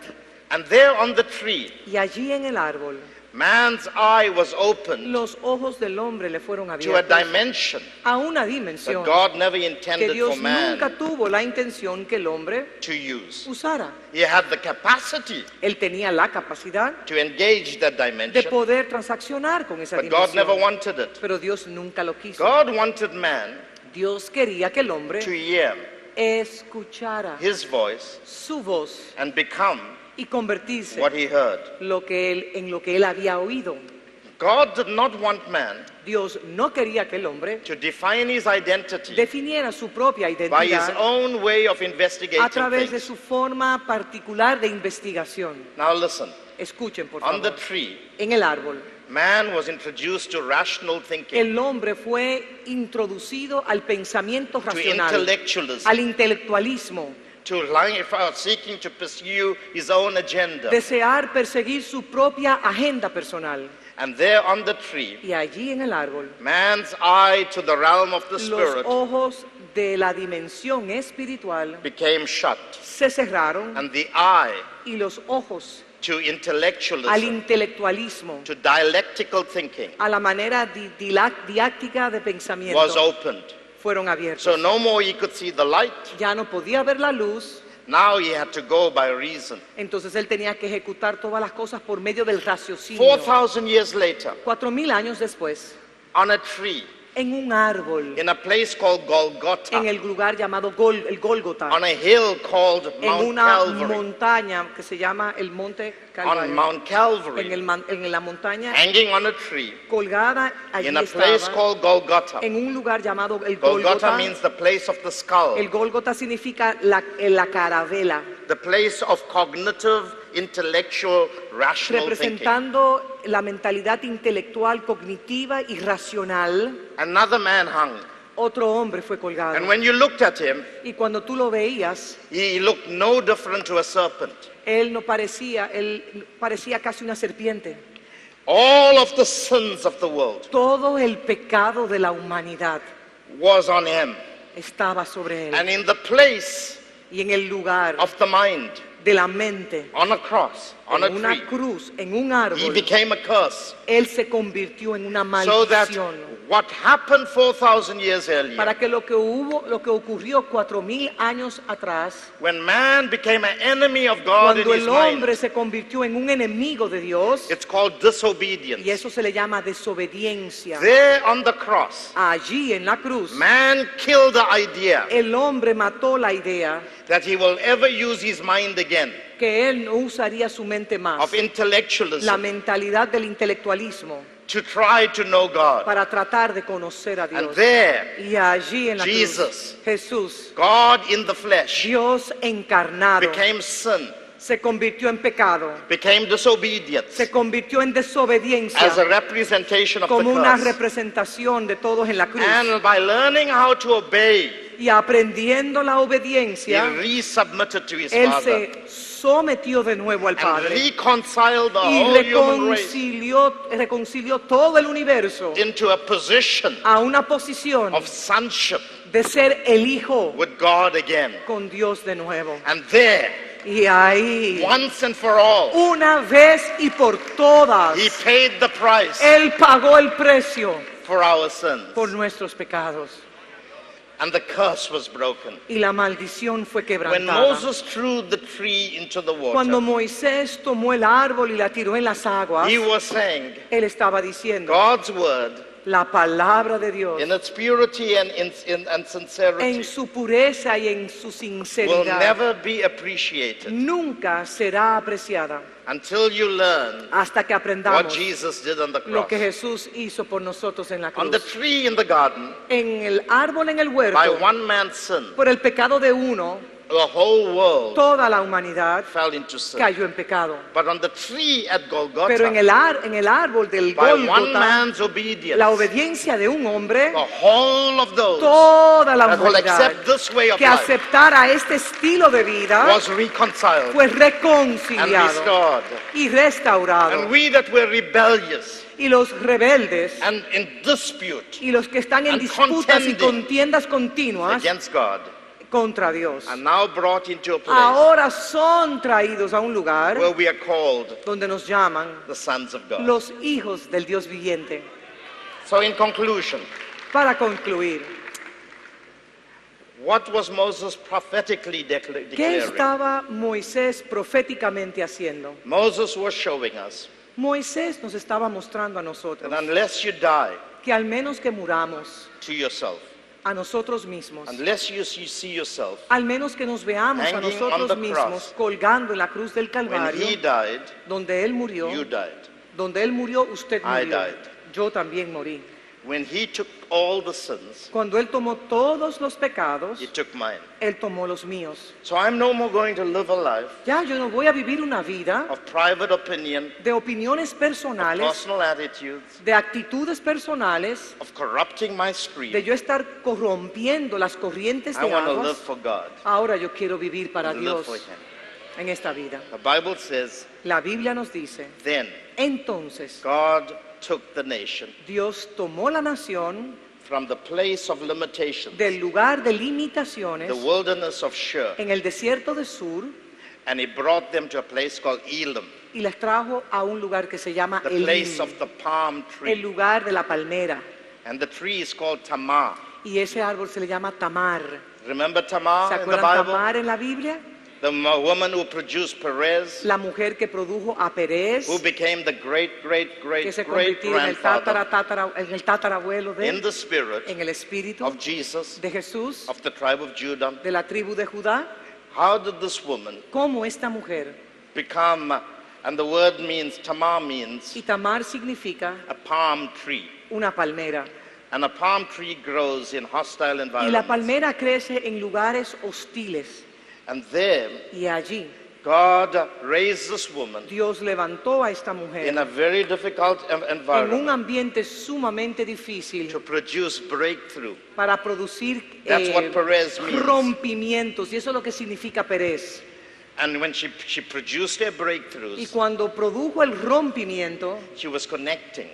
And there on the tree, Y allí en el árbol, man's eye was opened los ojos del hombre le fueron to a abiertos dimension a una that dimensión God never que intended for Dios nunca man tuvo la intención que el hombre to use. usara. He had the capacity Él tenía la capacidad to engage that de dimension, poder transaccionar con esa but God never dimensión, wanted it. pero Dios nunca lo quiso. God wanted man Dios quería que el hombre to hear escuchara his voice su voz and become y convertirse what he heard. en lo que él había oído. God did not want man Dios no quería que el hombre to define his identity definiera su propia by his identidad own way of a investigating través de things. su forma particular de investigación. Now listen, Escuchen, por on the favor. tree, En el árbol, man was introduced to rational thinking, el hombre fue introducido al pensamiento to racional, intellectualism, al intelectualismo, to life, seeking to pursue his own agenda. desear perseguir su propia agenda personal. And there on the tree, Y allí en el árbol, man's eye to the realm of the los spirit ojos de la dimensión espiritual became shut, se cerraron and the eye y los ojos to al intellectualism, intelectualismo, to dialectical thinking, a la manera didáctica de was pensamiento, opened. fueron abiertos. So no more he could see the light. Ya no podía ver la luz, Now he had to go by reason. entonces él tenía que ejecutar todas las cosas por medio del raciocinio. 4,000 years later, 4000 años después, on a tree, en un árbol, in a place called en Golgotha, el lugar llamado el Gólgota, on a hill called en Mount una Calvary, montaña que se llama el Monte on Calvario, Mount Calvary, en la montaña hanging on a tree, colgada, allí in a place estaba, called Golgotha. en un lugar llamado el Golgotha Gólgota. means the place of the skull, El Gólgota significa la carabela, the place of cognitive, intellectual, rational thinking. representando la mentalidad intelectual, cognitiva y racional. Another man hung, Otro hombre fue colgado. and when you looked at him, Y cuando tú lo veías, he looked no different to a serpent. él parecía casi una serpiente. All of the sins of the world Todo el pecado de la humanidad was on him. estaba sobre él. And in the place Y en el lugar of the mind, de la mente, on a cross, on a en una tree, cruz, en un he árbol, became a curse. él se convirtió en una So that maldición. what happened 4,000 years earlier, Para que lo que ocurrió 4000 años atrás, when man became an enemy of God in cuando his el hombre mind, se convirtió en un enemigo de Dios, it's called y disobedience. eso se le llama desobediencia. There on the cross, Allí en la cruz, man killed the idea el hombre mató la idea that he will ever use his mind again, que él no usaría su mente más, of la intellectualism, mentalidad del intelectualismo, to try to know God. para tratar de conocer a And Dios. there, Y allí en la Jesus, cruz, Jesús, God in the flesh, Dios encarnado, became sin, se convirtió en pecado, became disobedience, se convirtió en desobediencia, as a representation of the como una curse. representación de todos en la cruz. And by learning how to obey, Y aprendiendo la he obediencia, resubmitted to his él Father se sometió de nuevo al and Padre reconciled the y whole human race reconcilió todo el universo into a position a una posición of sonship de ser el Hijo with God again. con Dios de nuevo. And there, Y ahí, once and for all, una vez y por todas, he paid the price Él pagó el precio for our sins. por nuestros pecados. And the curse was broken. Y la maldición fue When quebrantada. Moses threw the tree into the Cuando water, Moisés tomó el árbol y la tiró en las aguas, he was saying, él estaba diciendo, God's word, la palabra de Dios, in its purity and en sincerity, su pureza y en su will sinceridad, never be appreciated nunca será apreciada until you learn hasta que what aprendamos Jesus did on the lo que cross. Jesús hizo por nosotros en la On the cruz. tree in the garden, En el árbol, en el by huerto, one man's sin, por el pecado de uno, the whole world toda la humanidad fell into sin. cayó en pecado. But on the tree at Pero en Golgotha, el árbol del by one Gólgota, man's obedience, la obediencia de un hombre, the whole of those toda la that will humanidad accept this way of que life aceptara este estilo de vida was reconciled fue and reconciliado restored. y restaurado. And we that were rebellious Y los rebeldes and in dispute y los que están en and disputas y contending contiendas continuas against God contra Dios, are now brought into a place ahora son traídos a un lugar where we are called donde nos llaman the sons of God. los hijos del Dios viviente. So in conclusion, Para concluir, what was Moses prophetically ¿qué declaring? estaba Moisés proféticamente haciendo? Moses was showing us Moisés nos estaba mostrando a nosotros that unless you die que al menos que muramos to yourself, a nosotros mismos, unless you see yourself, al menos que nos veamos a hanging on nosotros the mismos cross, colgando en la cruz del when he Calvario, died, donde él murió, you died. donde él murió, usted I murió. died. Yo también morí. When he took all the sins, Cuando él tomó todos los pecados, he took mine. él tomó los míos. So I'm no more going to live a life Ya yo no voy a vivir una vida of private opinion, de opiniones personales, personal attitudes, de actitudes personales, of corrupting my de stream. yo estar corrompiendo las corrientes I de want to live aguas. for God, Ahora yo quiero vivir para live Dios for Him. en esta vida. The Bible says, La Biblia nos dice, then entonces God took the nation Dios tomó la nación from the place of limitations, del lugar de limitaciones the wilderness of Shur, en el desierto de Sur and He brought them to a place called Elim, y las trajo a un lugar que se llama the Elim, place of the palm el tree. lugar de la palmera. And the tree is called Tamar. Y ese árbol se le llama Tamar. Remember ¿Se Tamar in the acuerdan Bible? Tamar en la Biblia? The woman who produced Perez, La mujer que produjo a Perez, who became the great, great, que great, se great convirtió en el, grandfather en el tatarabuelo de in él, the spirit en el espíritu of Jesus, de Jesús, of the tribe of Judah. de la tribu de Judá. How did this woman Cómo esta mujer, become, and the word means, Tamar means y Tamar significa a palm tree. una palmera. And a palm tree grows in hostile Y la environments. palmera crece en lugares hostiles. And there, Y allí God raised this woman Dios levantó a esta mujer in a very difficult en un environment ambiente sumamente difícil to produce breakthrough. para producir That's what Perez means. rompimientos. Y eso es lo que significa Perez. And when she produced her Y breakthroughs, cuando produjo el rompimiento, she was connecting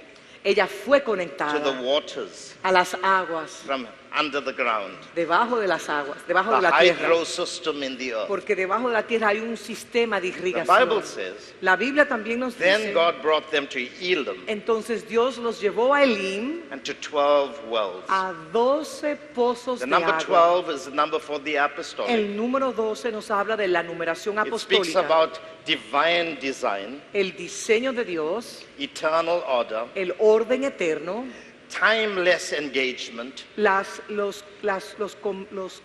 ella fue to the conectada waters a las aguas, from under the ground, debajo de las aguas, debajo de the la tierra. hydro system in the earth. Porque debajo de la tierra hay un sistema de The irrigación. Bible says, La Biblia también nos then dice, God brought them to Elim entonces Dios los llevó a Elim, and to 12 wells. a 12 pozos The de number agua. 12 is the number for the apostolic. El número 12 nos habla de la numeración It speaks apostólica, about divine design, el diseño de Dios, eternal order, el orden eterno, timeless engagement, los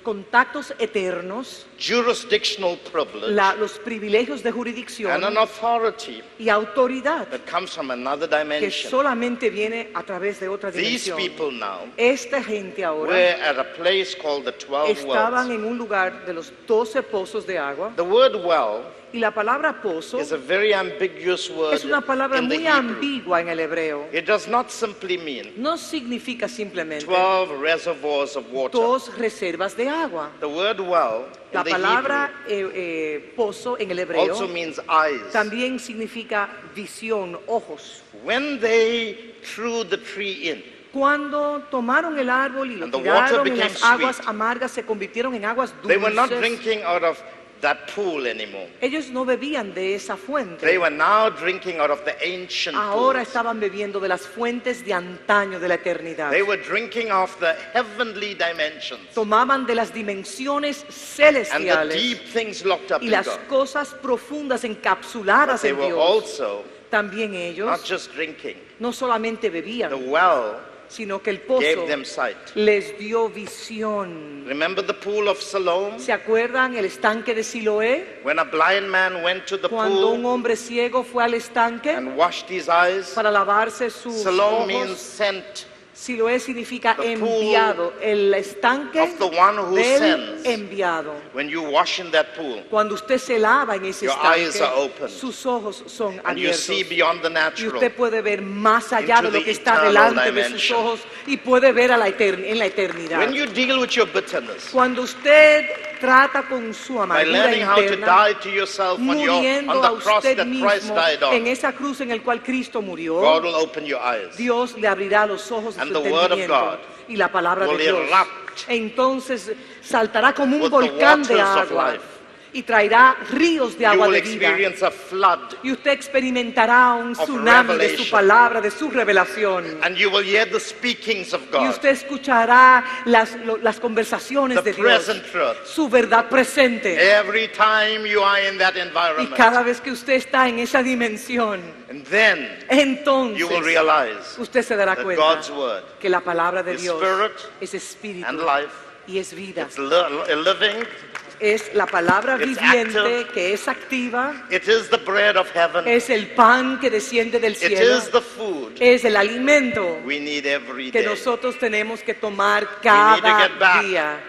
contactos eternos, jurisdictional privilege, los privilegios de jurisdicción and an authority y autoridad that comes from another que dimension. solamente viene a través de otra These dimensión. people now Esta gente ahora were at a place called the 12 estaban wells. en un lugar de los 12 pozos de agua, The word well y la palabra pozo is a very ambiguous word es una palabra in the muy Hebrew. ambigua en el hebreo. It does not simply mean No significa simplemente 12 reservoirs of water. dos reservas de agua. The word well La in the palabra pozo en el Hebrew hebreo also means eyes. también significa visión, ojos. When they threw the tree in, Cuando tomaron el árbol y lo And the water tiraron en became las aguas sweet. amargas, se convirtieron en aguas they were not dulces. drinking out of that pool anymore. Ellos no bebían de esa They fuente. were now drinking out of the ancient Ahora pools. estaban bebiendo de las fuentes de antaño de la eternidad. They were drinking of the heavenly dimensions Tomaban de las dimensiones and the celestiales deep things locked up y in las God. cosas profundas But encapsuladas they en were Dios. also También not ellos just drinking. no solamente The bebían, well sino que el gave pozo them sight. les dio visión. Remember the pool of Siloam? ¿Se acuerdan el estanque de Siloé? When a blind man went to the Cuando un pool hombre ciego fue al estanque and washed his eyes, para lavarse sus Siloam means ojos. sent Siloé significa The pool enviado, el estanque of the one who del sends. enviado. When you wash in that pool Cuando usted se lava en ese Your estanque, eyes are open. sus ojos son and you abiertos. see beyond the Y natural, usted puede ver más allá into de lo the que está eternal delante de sus dimension. ojos y puede ver a en la eternidad. when you deal with your bitterness, Cuando usted trata con su by amargura learning how to interna, die to yourself on muriendo a the cross usted that Christ mismo died en on, esa cruz en el cual Cristo murió, God will open your eyes. Dios le abrirá los ojos de And su the word of entendimiento God y la palabra de will Dios. erupt Entonces saltará como un with the volcán de waters of agua life. y traerá ríos de You agua will de vida. experience a flood, Y usted experimentará un of tsunami de su revelation. palabra, de su revelación. and you will hear the speakings of Y God, usted escuchará las conversaciones the de Dios, present truth. su verdad presente. Every time you are in that Y environment, cada vez que usted está en esa dimensión, and then you will entonces realize usted se dará that cuenta God's word que la palabra de is Dios spirit es espíritu and life. y es vida. It's living. Es la palabra It's viviente active. que es activa, It is the bread of heaven. es el pan que desciende del It cielo, is the food es el alimento we need every que day nosotros tenemos que tomar need to cada get back. día.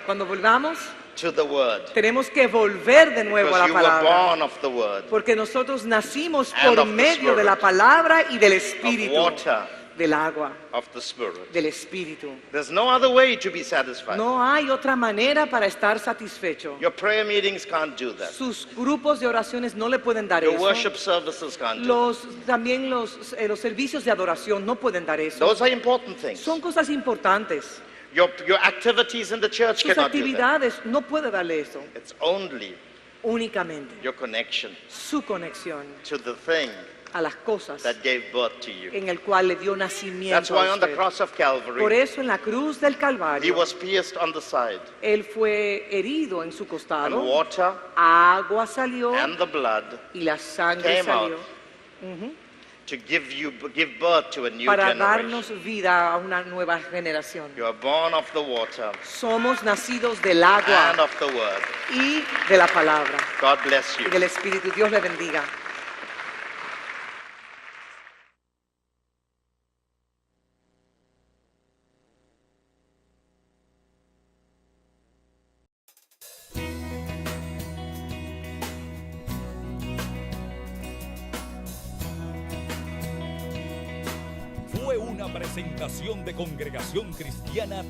Cuando volvamos, to the word. tenemos que volver de nuevo a Because la you were palabra. born of the word, Porque nosotros nacimos And por of the medio de la Spirit. palabra y del of espíritu, water, del agua, of the Spirit. del espíritu. There's no other way to be satisfied. No hay otra manera para estar satisfecho. Your prayer meetings can't do that. Sus grupos de oraciones no le pueden dar Your eso. worship services can't do También los servicios de adoración no pueden dar that. eso. Those are important things. Son cosas importantes. Your activities in the church Sus cannot do that. actividades no puede darle eso. It's only Únicamente your connection su conexión to the thing a las cosas that gave birth to you. en el cual le dio That's nacimiento why a on the usted. cross of Por Calvary, eso en la cruz del he Calvario, was pierced on the side, él fue herido en su and costado, water agua salió and the blood y la sangre came salió out to give birth to a new para generation. darnos vida a una nueva generación. You are born of the water Somos nacidos del and agua of the word. y de la palabra God bless y you. del Espíritu. Dios le bendiga. Fue una presentación de Congregación Cristiana